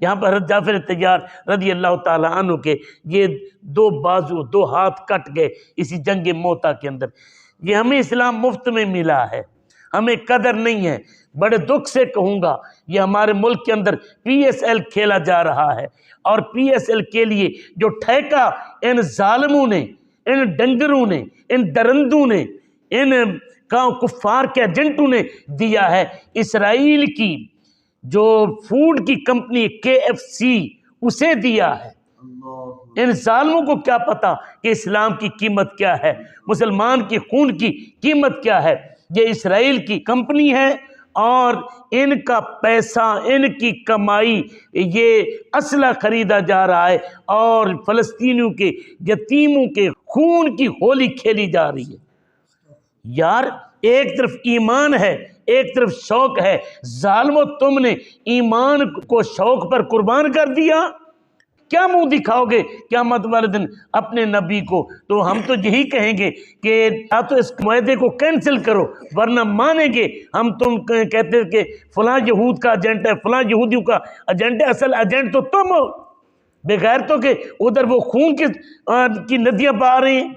یہاں پر حضرت جعفر طیار رضی اللہ تعالیٰ عنہ کے یہ 2 بازو 2 ہاتھ کٹ گئے اسی جنگ موتا کے اندر۔ یہ ہمیں اسلام مفت میں ملا ہے، ہمیں قدر نہیں ہے۔ بڑے دکھ سے کہوں گا یہ ہمارے ملک کے اندر پی ایس ایل کھیلا جا رہا ہے، اور پی ایس ایل کے لیے جو ٹھیکہ ان ظالموں نے، ان ڈنگروں نے، ان درندوں نے، ان کفار کے ایجنٹوں نے دیا ہے، اسرائیل کی جو فوڈ کی کمپنی KFC اسے دیا ہے۔ ان ظالموں کو کیا پتا کہ اسلام کی قیمت کیا ہے، مسلمان کی خون کی قیمت کیا ہے۔ یہ اسرائیل کی کمپنی ہے اور ان کا پیسہ، ان کی کمائی، یہ اسلحہ خریدا جا رہا ہے اور فلسطینیوں کے یتیموں کے خون کی ہولی کھیلی جا رہی ہے۔ یار ایک طرف ایمان ہے، ایک طرف شوق ہے، ظالمو تم نے ایمان کو شوق پر قربان کر دیا۔ کیا منہ دکھاؤ گے قیامت والے دن اپنے نبی کو؟ تو ہم تو یہی کہیں گے کہ یا تو اس معاہدے کو کینسل کرو ورنہ مانیں گے ہم۔ تم کہتے ہیں کہ فلاں یہود کا ایجنٹ ہے، فلاں یہودیوں کا ایجنٹ ہے، اصل ایجنٹ تو تم ہو، بغیرتوں کے ادھر وہ خون کی ندیاں بہا رہی ہیں۔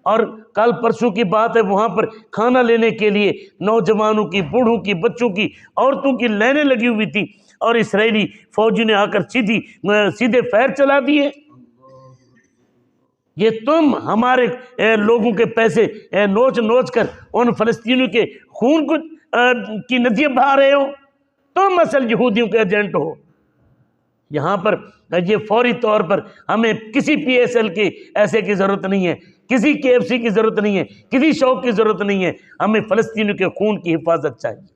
اور کل پرسوں کی بات ہے، وہاں پر کھانا لینے کے لیے نوجوانوں کی، بوڑھوں کی، بچوں کی، عورتوں کی لائنیں لگی ہوئی تھی، اور اسرائیلی فوجی نے آ کر سیدھے فائر چلا دیے۔ یہ تم ہمارے لوگوں کے پیسے نوچ نوچ کر ان فلسطینیوں کے خون کی ندیاں بہا رہے ہو، تم اصل یہودیوں کے ایجنٹ ہو۔ یہاں پر یہ فوری طور پر ہمیں کسی پی ایس ایل کے ایسے کی ضرورت نہیں ہے، کسی KFC کی ضرورت نہیں ہے، کسی شوق کی ضرورت نہیں ہے، ہمیں فلسطینیوں کے خون کی حفاظت چاہیے۔